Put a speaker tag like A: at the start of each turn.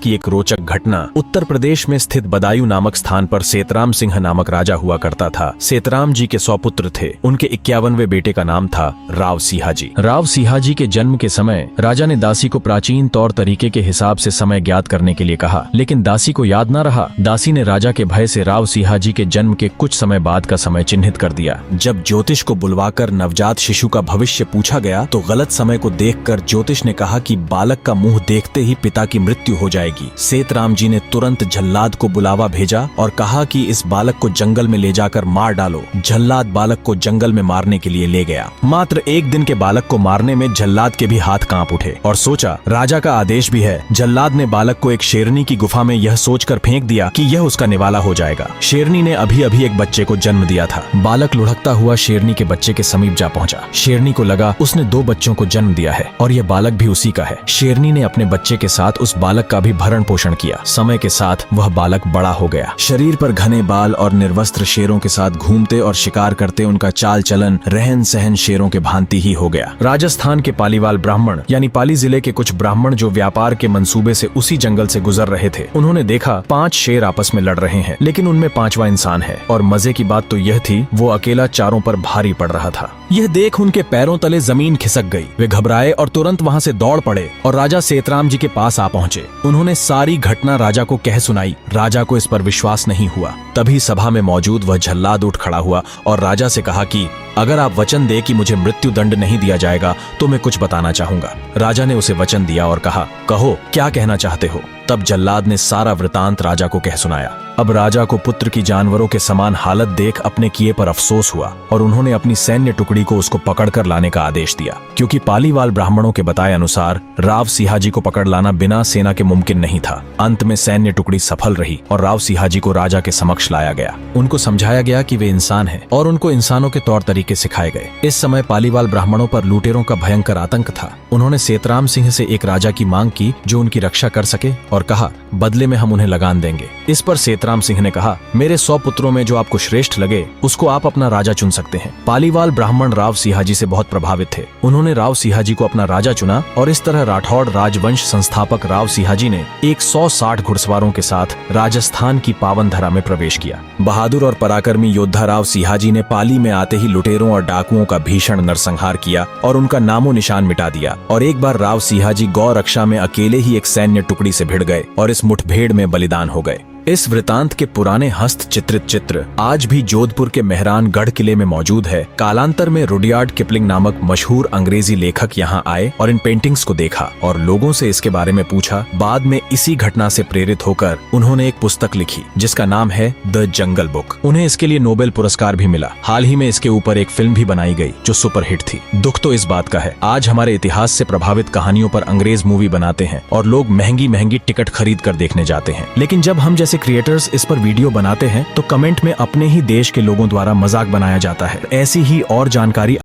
A: की एक रोचक घटना। उत्तर प्रदेश में स्थित बदायूं नामक स्थान पर सेतराम सिंह नामक राजा हुआ करता था। सेतराम जी के 100 पुत्र थे। उनके 51वें बेटे का नाम था राव सिहाजी। राव सिहाजी के जन्म के समय राजा ने दासी को प्राचीन तौर तरीके के हिसाब से समय ज्ञात करने के लिए कहा, लेकिन दासी को याद न रहा। दासी ने राजा के भय से राव सिहाजी के जन्म के कुछ समय बाद का समय चिन्हित कर दिया। जब ज्योतिष को बुलवाकर नवजात शिशु का भविष्य पूछा गया तो गलत समय को देखकर ज्योतिष ने कहा कि बालक का मुंह देखते ही पिता की मृत्यु हो जाएगी। सेतराम जी ने तुरंत जल्लाद को बुलावा भेजा और कहा कि इस बालक को जंगल में ले जाकर मार डालो। जल्लाद बालक को जंगल में मारने के लिए ले गया। मात्र एक दिन के बालक को मारने में जल्लाद के भी हाथ कांप उठे और सोचा राजा का आदेश भी है। जल्लाद ने बालक को एक शेरनी की गुफा में यह सोचकर फेंक दिया कि यह उसका निवाला हो जाएगा। शेरनी ने अभी अभी एक बच्चे को जन्म दिया था। बालक लुढ़कता हुआ शेरनी के बच्चे के समीप जा पहुंचा। शेरनी को लगा उसने 2 बच्चों को जन्म दिया है और यह बालक भी उसी का है। शेरनी ने अपने बच्चे के साथ उस बालक का भी भरण पोषण किया। समय के साथ वह बालक बड़ा हो गया। शरीर पर घने बाल और निर्वस्त्र शेरों के साथ घूमते और शिकार करते उनका चाल चलन रहन सहन शेरों के भांति ही हो गया। राजस्थान के पालीवाल ब्राह्मण यानी पाली जिले के कुछ ब्राह्मण जो व्यापार के मंसूबे से उसी जंगल से गुजर रहे थे, उन्होंने देखा 5 शेर आपस में लड़ रहे हैं, लेकिन उनमें 5वां इंसान है। और मजे की बात तो यह थी वो अकेला चारों पर भारी पड़ रहा था। यह देख उनके पैरों तले जमीन खिसक गई। वे घबराए और तुरंत वहां से दौड़ पड़े और राजा सेतराम जी के पास आ पहुंचे। उन्होंने सारी घटना राजा को कह सुनाई। राजा को इस पर विश्वास नहीं हुआ। तभी सभा में मौजूद वह जल्लाद उठ खड़ा हुआ और राजा से कहा कि अगर आप वचन दे कि मुझे मृत्यु दंड नहीं दिया जाएगा तो मैं कुछ बताना चाहूंगा। राजा ने उसे वचन दिया और कहा, कहो क्या कहना चाहते हो। तब जल्लाद ने सारा वृतांत राजा को कह सुनाया। अब राजा को पुत्र की जानवरों के समान हालत देख अपने किए पर अफसोस हुआ और उन्होंने अपनी सैन्य टुकड़ी को उसको पकड़कर लाने का आदेश दिया, क्योंकि पालीवाल ब्राह्मणों के बताए अनुसार राव सिहाजी को पकड़ लाना बिना सेना के मुमकिन नहीं था। अंत में सैन्य टुकड़ी सफल रही और राव सिहाजी को राजा के समक्ष लाया गया। उनको समझाया गया कि वे इंसान हैं और उनको इंसानों के तौर तरीके सिखाए गए। इस समय पालीवाल ब्राह्मणों पर लुटेरों का भयंकर आतंक था। उन्होंने सेतराम सिंह से एक राजा की मांग की जो उनकी रक्षा कर सके और कहा, बदले में हम उन्हें लगान देंगे। इस पर सेतराम सिंह ने कहा, मेरे 100 पुत्रों में जो आपको श्रेष्ठ लगे उसको आप अपना राजा चुन सकते हैं। पालीवाल ब्राह्मण राव सिहाजी से बहुत प्रभावित थे। उन्होंने राव सिहाजी को अपना राजा चुना और इस तरह राठौड़ राजवंश संस्थापक राव सिहाजी ने 160 घुड़सवारों के साथ राजस्थान की पावन धरा में प्रवेश किया। बहादुर और पराक्रमी योद्धा राव सिहाजी ने पाली में आते ही लुटेरों और डाकुओं का भीषण नरसंहार किया और उनका नामो निशान मिटा दिया। और एक बार राव सिहाजी गौ रक्षा में अकेले ही एक सैन्य टुकड़ी से भिड़ गए और इस मुठभेड़ में बलिदान हो गए। इस वृतांत के पुराने हस्त चित्रित चित्र आज भी जोधपुर के मेहरानगढ़ किले में मौजूद है। कालांतर में रुडयार्ड किपलिंग नामक मशहूर अंग्रेजी लेखक यहाँ आए और इन पेंटिंग्स को देखा और लोगों से इसके बारे में पूछा। बाद में इसी घटना से प्रेरित होकर उन्होंने एक पुस्तक लिखी जिसका नाम है द जंगल बुक। उन्हें इसके लिए नोबेल पुरस्कार भी मिला। हाल ही में इसके ऊपर एक फिल्म भी बनाई गई जो सुपरहिट थी। दुख तो इस बात का है आज हमारे इतिहास से प्रभावित कहानियों पर अंग्रेज मूवी बनाते हैं और लोग महंगी महंगी टिकट खरीद कर देखने जाते हैं, लेकिन जब हम जैसे क्रिएटर्स इस पर वीडियो बनाते हैं तो कमेंट में अपने ही देश के लोगों द्वारा मजाक बनाया जाता है। ऐसी ही और जानकारी